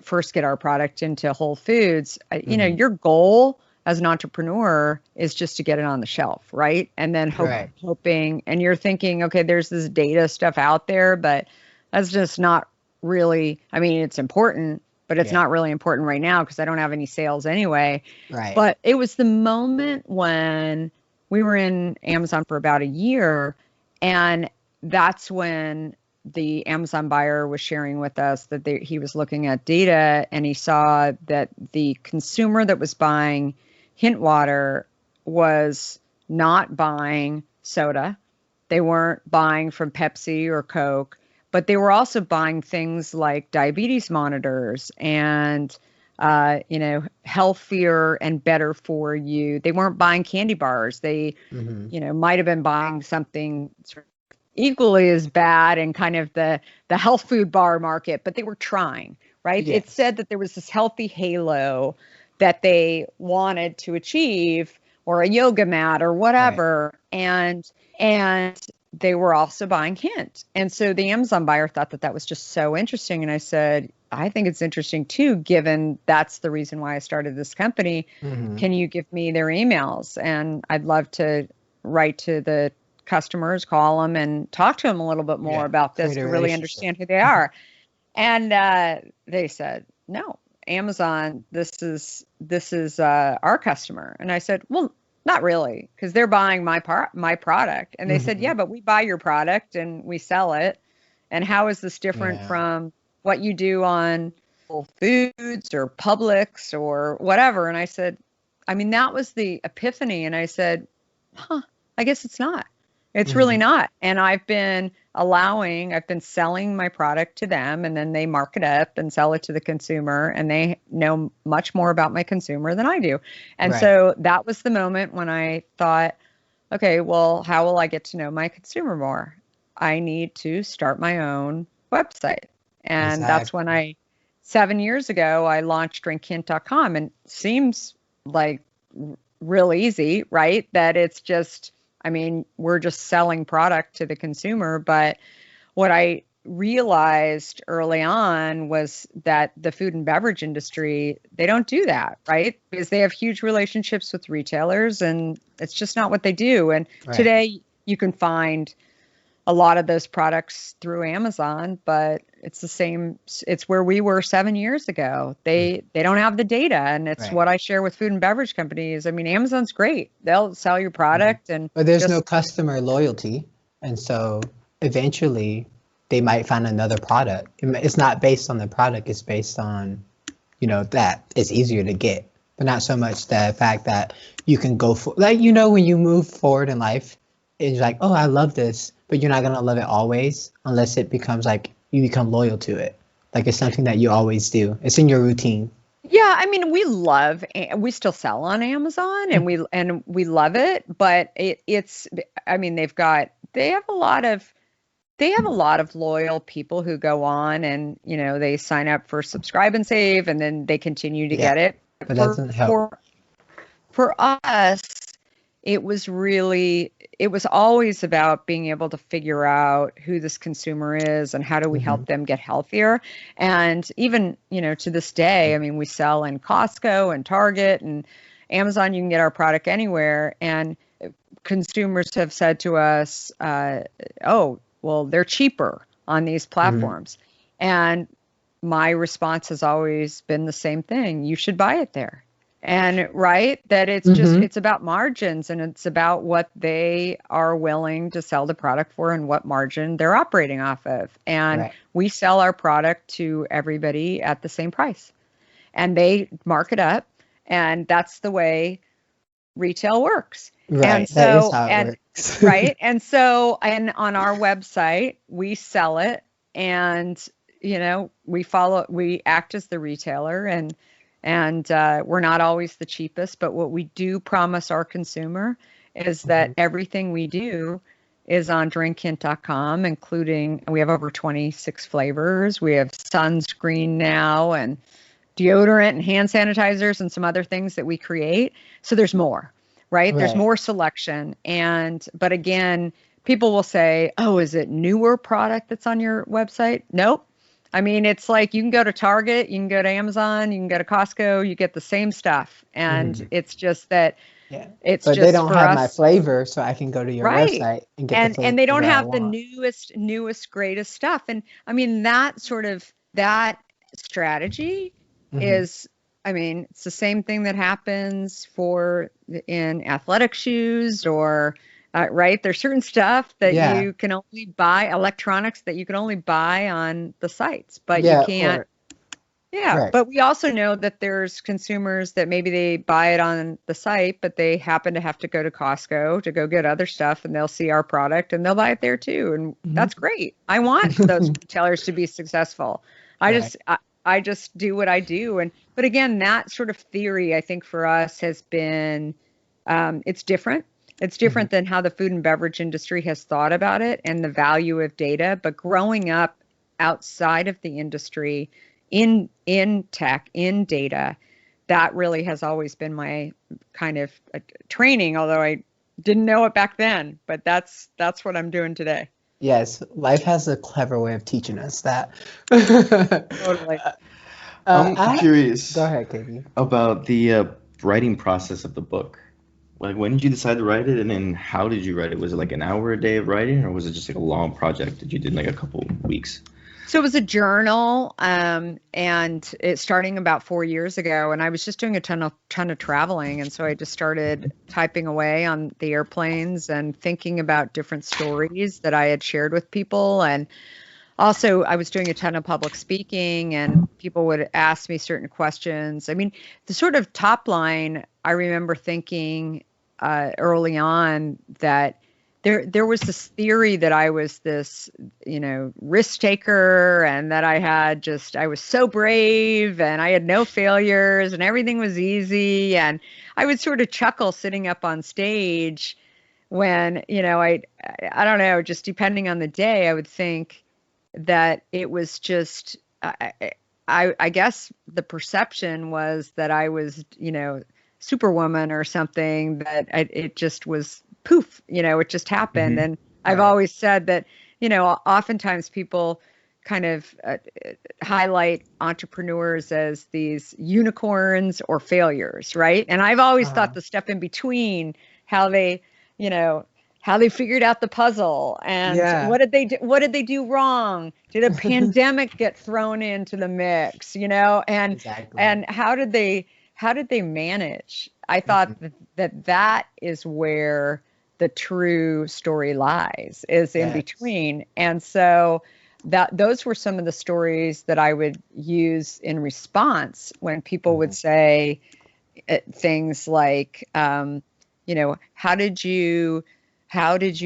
first get our product into Whole Foods. Your goal as an entrepreneur is just to get it on the shelf, right? And then hoping, and you're thinking, okay, there's this data stuff out there, but that's just not really, I mean, it's important, but it's not really important right now because I don't have any sales anyway. Right. But it was the moment when we were in Amazon for about a year, and that's when the Amazon buyer was sharing with us that he was looking at data, and he saw that the consumer that was buying hint water was not buying soda. They weren't buying from Pepsi or Coke, but they were also buying things like diabetes monitors and, healthier and better for you. They weren't buying candy bars. They, might have been buying something sort of equally as bad in kind of the health food bar market, but they were trying, right? Yes. It said that there was this healthy halo that they wanted to achieve, or a yoga mat or whatever. Right. And they were also buying Hint. And so the Amazon buyer thought that was just so interesting. And I said, I think it's interesting too, given that's the reason why I started this company. Can you give me their emails? And I'd love to write to the customers, call them and talk to them a little bit more about this to really understand who they are. And they said, no, Amazon, this is our customer. And I said, well, not really, because they're buying my product. And they said, yeah, but we buy your product and we sell it. And how is this different from what you do on Whole Foods or Publix or whatever? And I said, that was the epiphany. And I said, I guess it's not. It's really not. And I've been selling my product to them, and then they mark it up and sell it to the consumer, and they know much more about my consumer than I do. And so that was the moment when I thought, okay, well, how will I get to know my consumer more? I need to start my own website. And that's when 7 years ago, I launched drinkhint.com, and it seems like real easy, right? That it's just, we're just selling product to the consumer. But what I realized early on was that the food and beverage industry, they don't do that, right? Because they have huge relationships with retailers, and it's just not what they do. And today you can find a lot of those products through Amazon, but it's the same. It's where we were 7 years ago. They don't have the data, and it's what I share with food and beverage companies. Amazon's great. They'll sell your product, but there's no customer loyalty, and so eventually they might find another product. It's not based on the product. It's based on, that it's easier to get, but not so much the fact that you can go for, when you move forward in life, it's like, oh, I love this, but you're not going to love it always unless it becomes like you become loyal to it. Like it's something that you always do. It's in your routine. Yeah, we still sell on Amazon, and we love it, but it's they have a lot of loyal people who go on and, they sign up for Subscribe and Save, and then they continue to get it. But that doesn't help. For us, it was always about being able to figure out who this consumer is and how do we help them get healthier. And even, to this day, we sell in Costco and Target and Amazon. You can get our product anywhere. And consumers have said to us, oh, well, they're cheaper on these platforms. And my response has always been the same thing. You should buy it there. And that it's just, it's about margins, and it's about what they are willing to sell the product for and what margin they're operating off of. And we sell our product to everybody at the same price, and they mark it up, and that's the way retail works. And so, that is how it works. And on our website, we sell it, and, we act as the retailer, and we're not always the cheapest, but what we do promise our consumer is that everything we do is on drinkhint.com, including, we have over 26 flavors. We have sunscreen now, and deodorant and hand sanitizers and some other things that we create. So there's more, right? There's more selection. But again, people will say, oh, is it newer product that's on your website? Nope. It's like you can go to Target, you can go to Amazon, you can go to Costco, you get the same stuff. And it's just that it's but just they don't have us, my flavor, so I can go to your website and get the flavor. And they don't have the newest, greatest stuff. And that strategy Mhm. is, I mean, it's the same thing that happens in athletic shoes or, right? There's certain stuff that Yeah. you can only buy, electronics that you can only buy on the sites, but you Yeah. can't. Yeah, Right. but we also know that there's consumers that maybe they buy it on the site, but they happen to have to go to Costco to go get other stuff, and they'll see our product and they'll buy it there too, and that's great. I want those retailers to be successful. I Right. just I just do what I do, and but again, that sort of theory I think for us has been it's different. It's different than how the food and beverage industry has thought about it and the value of data. But growing up outside of the industry in tech, in data, that really has always been my kind of training, although I didn't know it back then, but that's what I'm doing today. Yes, life has a clever way of teaching us that. Totally. I'm I curious Go ahead, Katie. about the writing process of the book. Like, when did you decide to write it, and then how did you write it? Was it like an hour a day of writing, or was it just like a long project that you did in like a couple weeks? So it was a journal, and it starting about 4 years ago, and I was just doing a ton of traveling, and so I just started typing away on the airplanes and thinking about different stories that I had shared with people, and also I was doing a ton of public speaking, and people would ask me certain questions. I mean, the sort of top line, I remember thinking early on that there was this theory that I was this, risk taker, and that I was so brave and I had no failures and everything was easy. And I would sort of chuckle sitting up on stage when, I don't know, just depending on the day, I would think that it was just, I guess the perception was that I was, superwoman or something, that it just was poof, it just happened. And I've Right. always said that, oftentimes people kind of highlight entrepreneurs as these unicorns or failures, right? And I've always thought the step in between, how they, you know, how they figured out the puzzle and Yeah. what did they do wrong? Did a pandemic get thrown into the mix, and Exactly. how did they manage? I thought that is where the true story lies, is in Yes. between. And so those were some of the stories that I would use in response when people would say things like, how did you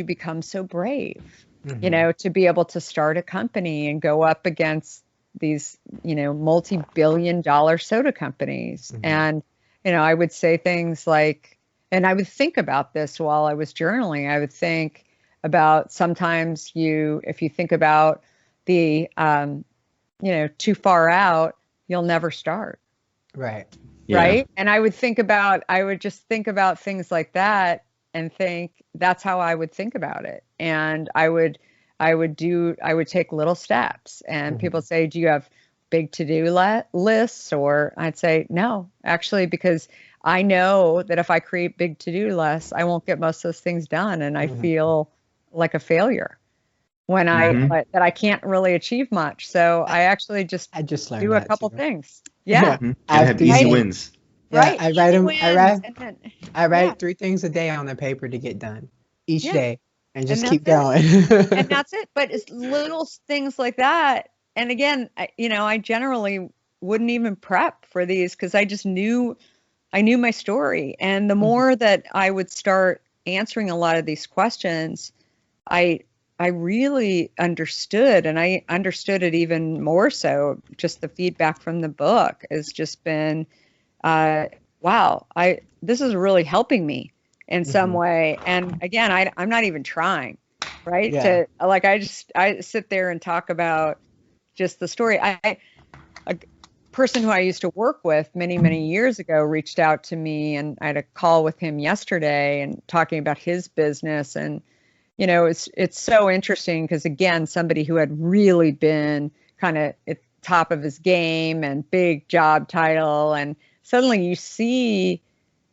become so brave, to be able to start a company and go up against these, multi-billion-dollar soda companies. And, I would say things like, and I would think about this while I was journaling. I would think about sometimes if you think about the, too far out, you'll never start. Right. Yeah. Right. And I would just think about things like that and think that's how I would think about it. And I would take little steps, and people say, do you have big to-do lists? Or I'd say, no, actually, because I know that if I create big to-do lists, I won't get most of those things done. And I feel like a failure when that I can't really achieve much. So I actually just learned do a that couple too. things. Yeah. You I have have three easy things. wins. Yeah, Right. I write Easy them. wins, and then, I write yeah. 3 things a day on the paper to get done each Yeah. day, and just And keep that's it. going. And that's it. But it's little things like that. And again, I generally wouldn't even prep for these because I just knew my story. And the more that I would start answering a lot of these questions, I really understood, and I understood it even more so. Just the feedback from the book has just been, wow, this is really helping me in some way. And again, I'm not even trying, right? Yeah. I sit there and talk about just the story. A person who I used to work with many, many years ago reached out to me, and I had a call with him yesterday and talking about his business. And, it's so interesting because, again, somebody who had really been kind of at the top of his game and big job title, and suddenly you see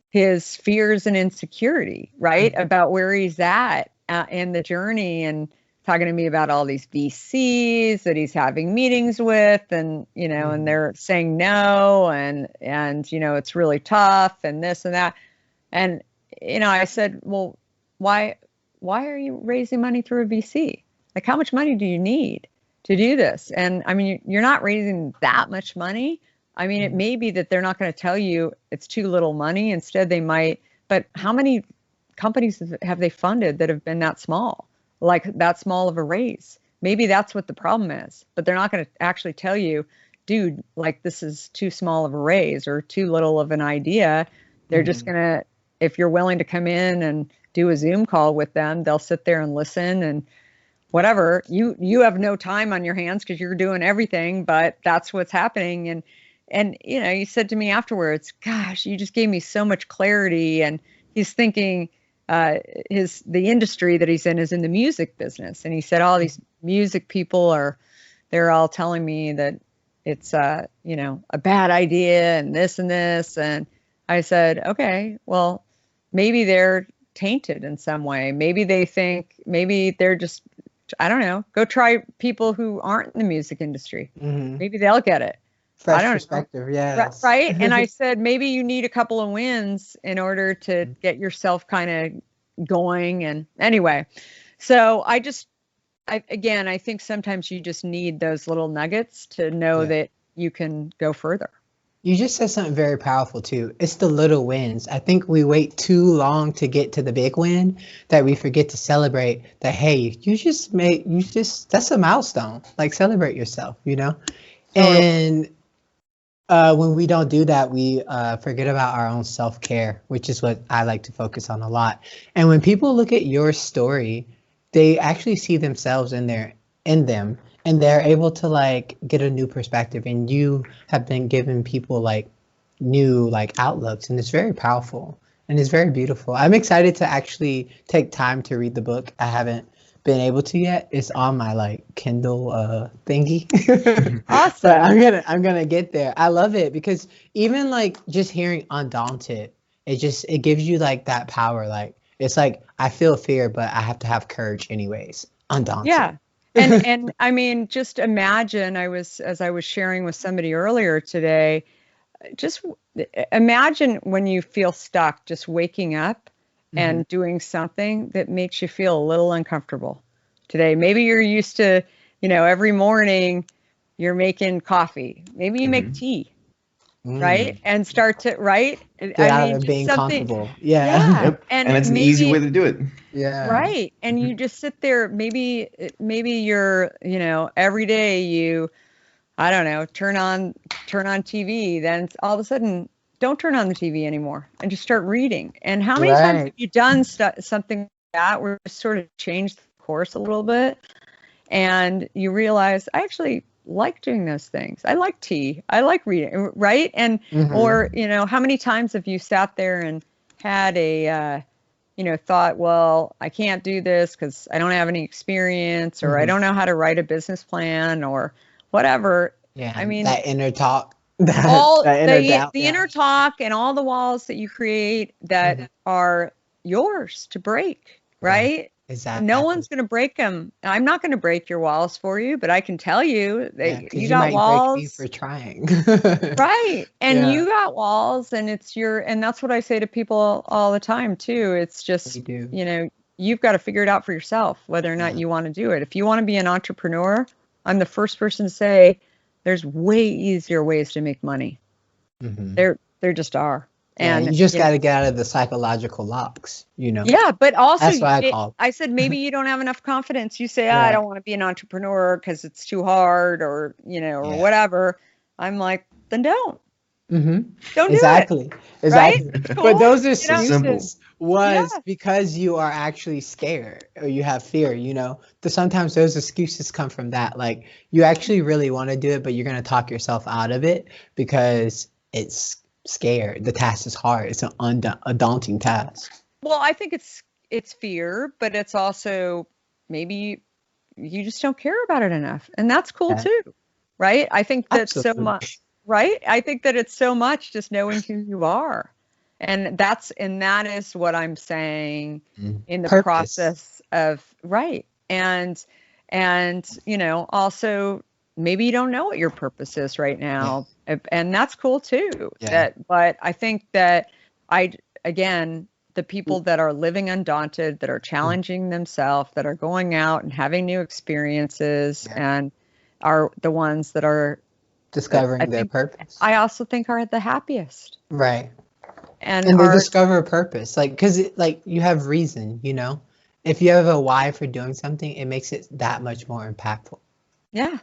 his fears and insecurity, right? About where he's at in the journey, and talking to me about all these VCs that he's having meetings with, and and they're saying no, and it's really tough, and this and that. And I said, well, why are you raising money through a VC? Like, how much money do you need to do this? And I mean, you're not raising that much money. I mean, it may be that they're not going to tell you it's too little money. Instead, they might. But how many companies have they funded that have been that small, like that small of a raise? Maybe that's what the problem is. But they're not going to actually tell you, dude, like, this is too small of a raise or too little of an idea. They're just going to, if you're willing to come in and do a Zoom call with them, they'll sit there and listen and whatever. You have no time on your hands because you're doing everything, but that's what's happening. And you said to me afterwards, gosh, you just gave me so much clarity. And he's thinking the industry that he's in is in the music business. And he said, all these music people they're all telling me that it's a bad idea and this and this. And I said, okay, well, maybe they're tainted in some way. Maybe they think, maybe they're just, I don't know, go try people who aren't in the music industry. Maybe they'll get it. Fresh perspective, yeah. Right. And I said, maybe you need a couple of wins in order to get yourself kind of going. And anyway, so I think sometimes you just need those little nuggets to know that you can go further. You just said something very powerful too. It's the little wins. I think we wait too long to get to the big win that we forget to celebrate that, hey, that's a milestone. Like, celebrate yourself, And when we don't do that, we forget about our own self-care, which is what I like to focus on a lot. And when people look at your story, they actually see themselves in them, and they're able to like get a new perspective. And you have been giving people like new like outlooks, and it's very powerful and it's very beautiful. I'm excited to actually take time to read the book. I haven't been able to yet. It's on my like Kindle thingy. Awesome. But I'm gonna get there. I love it because even like just hearing Undaunted, it gives you like that power. Like, it's like, I feel fear, but I have to have courage anyways. Undaunted. Yeah. And I mean, just imagine, as I was sharing with somebody earlier today, just imagine when you feel stuck, just waking up and doing something that makes you feel a little uncomfortable today. Maybe you're used to, every morning you're making coffee. Maybe you make tea, right? And start to, right? Being comfortable. Yeah. Yep. And it's an easy way to do it. Yeah. Right. And you just sit there. Maybe you're, every day you, I don't know, turn on TV. Then all of a sudden, don't turn on the TV anymore and just start reading. And how many times have you done something like that where you sort of changed the course a little bit and you realize, I actually like doing those things. I like tea. I like reading, right? And or how many times have you sat there and had a thought, well, I can't do this because I don't have any experience, or I don't know how to write a business plan, or whatever. Yeah. I mean, that inner talk. The inner talk and all the walls that you create that are yours to break, right? Exactly. No one's going to break them. I'm not going to break your walls for you, but I can tell you that you got might walls. Break me for trying. Right. And you got walls, and and that's what I say to people all the time too. It's just, you've got to figure it out for yourself, whether or not you want to do it. If you want to be an entrepreneur, I'm the first person to say there's way easier ways to make money. There just are. And you just got to get out of the psychological locks, Yeah, but also that's what I said, maybe you don't have enough confidence. You say, I don't want to be an entrepreneur because it's too hard, or or whatever. I'm like, then don't. Don't do exactly. it. Exactly. Right? Cool. But those excuses was because you are actually scared or you have fear. Sometimes those excuses come from that. Like, you actually really want to do it, but you're going to talk yourself out of it because it's scared. The task is hard. It's a daunting task. Well, I think it's fear, but it's also maybe you just don't care about it enough, and that's cool too, right? I think that's so much, right? I think that it's so much just knowing who you are, and that is what I'm saying in the process of and also maybe you don't know what your purpose is right now, and that's cool too. But I think that again, the people that are living undaunted, that are challenging themselves, that are going out and having new experiences, and are the ones that are discovering their purpose. I also think are the happiest. Right. And they discover purpose, like, because you have reason, if you have a why for doing something, it makes it that much more impactful. Yeah.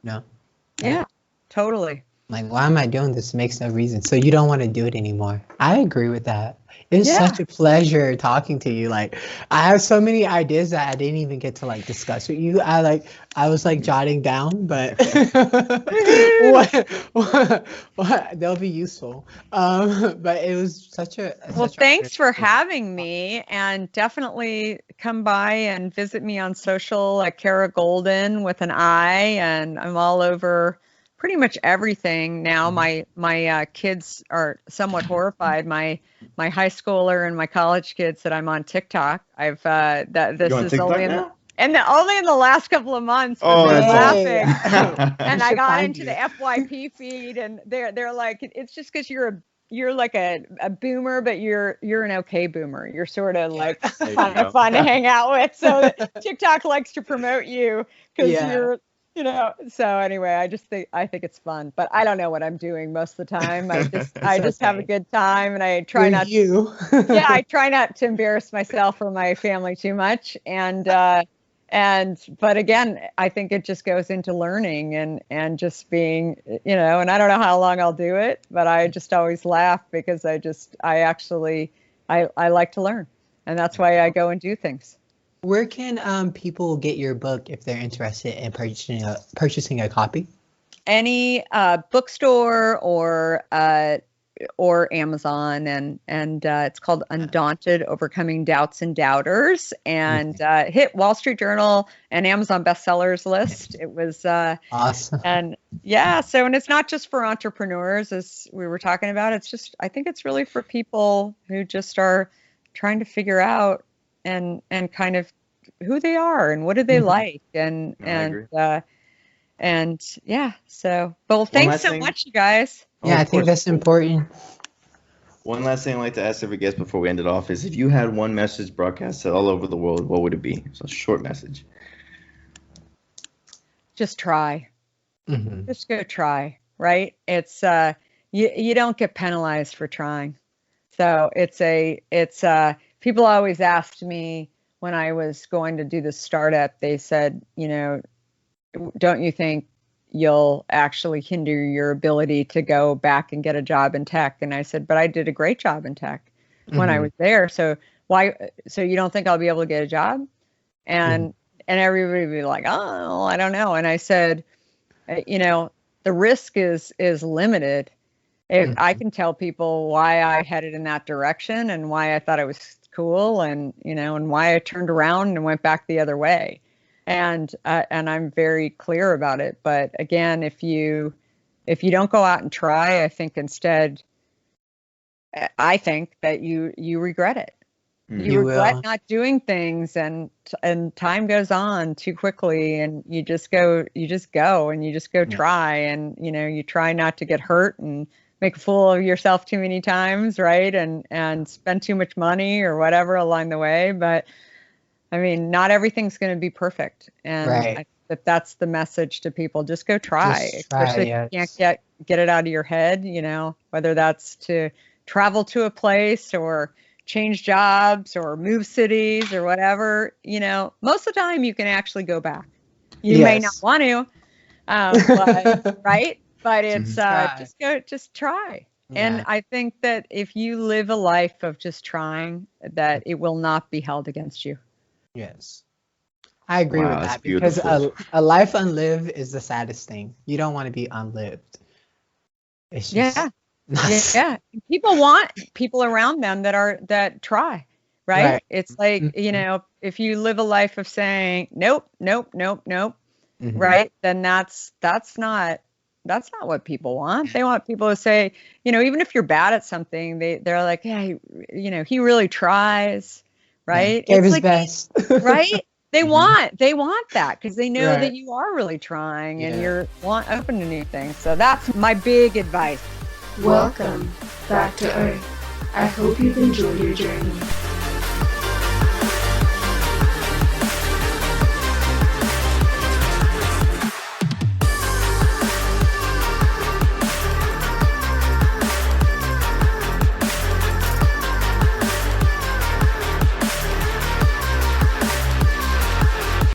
Yeah, totally. Like, why am I doing this? Makes no reason. So you don't want to do it anymore. I agree with that. It's such a pleasure talking to you. Like, I have so many ideas that I didn't even get to discuss with you. I was jotting down, but what they'll be useful. But it was such a thanks for having me, and definitely come by and visit me on social at Kara Goldin with an I, and I'm all over pretty much everything now. My kids are somewhat horrified. My high schooler and my college kids that I'm on TikTok. I've this You're on is TikTok only now? only in the last couple of months. Oh, that's laughing. And I got into the FYP feed, and they're like, it's just because you're like a boomer, but you're an okay boomer. You're sort of kind of fun to hang out with. So TikTok likes to promote you because you're. So anyway, I think it's fun, but I don't know what I'm doing most of the time. I just have a good time, and I try not I try not to embarrass myself or my family too much. But again, I think it just goes into learning and just being, and I don't know how long I'll do it, but I just always laugh because I like to learn, and that's why I go and do things. Where can people get your book if they're interested in purchasing a copy? Any bookstore or Amazon, and it's called Undaunted: Overcoming Doubts and Doubters, and hit Wall Street Journal and Amazon bestsellers list. It was awesome. And and it's not just for entrepreneurs, as we were talking about. It's just, I think it's really for people who just are trying to figure out and kind of who they are and what do they like, and so, well, thanks so much, you guys. Yeah, I think that's important. One last thing I'd like to ask every guest before we end it off is, if you had one message broadcasted all over the world, what would it be? So a short message. Just try. Just go try, right? It's you don't get penalized for trying. So it's people always asked me when I was going to do the startup, they said, don't you think you'll actually hinder your ability to go back and get a job in tech? And I said, but I did a great job in tech when I was there. So you don't think I'll be able to get a job? And everybody would be like, oh, I don't know. And I said, the risk is limited. I can tell people why I headed in that direction and why I thought it was cool, and and why I turned around and went back the other way. And I'm very clear about it. But again, if you don't go out and try, I think that you regret it. You regret not doing things, and time goes on too quickly, and you just go try, and you try not to get hurt and make a fool of yourself too many times, right? And spend too much money or whatever along the way. But I mean, not everything's going to be perfect, and I think that's the message to people. Just go try, especially if you can't get it out of your head. Whether that's to travel to a place or change jobs or move cities or whatever. Most of the time you can actually go back. You may not want to, but, right? But it's just try. Yeah. And I think that if you live a life of just trying, that it will not be held against you. Yes. I agree with that, because a life unlived is the saddest thing. You don't want to be unlived. It's just People want people around them that try, right? It's like, if you live a life of saying nope, right? Then that's not what people want. They want people to say, even if you're bad at something, they're like, yeah, he really tries, right? Gave his best. Right? They Mhm. want that because they know Right. that you are really trying and Yeah. you're open to new things. So that's my big advice. Welcome back to Earth. I hope you've enjoyed your journey.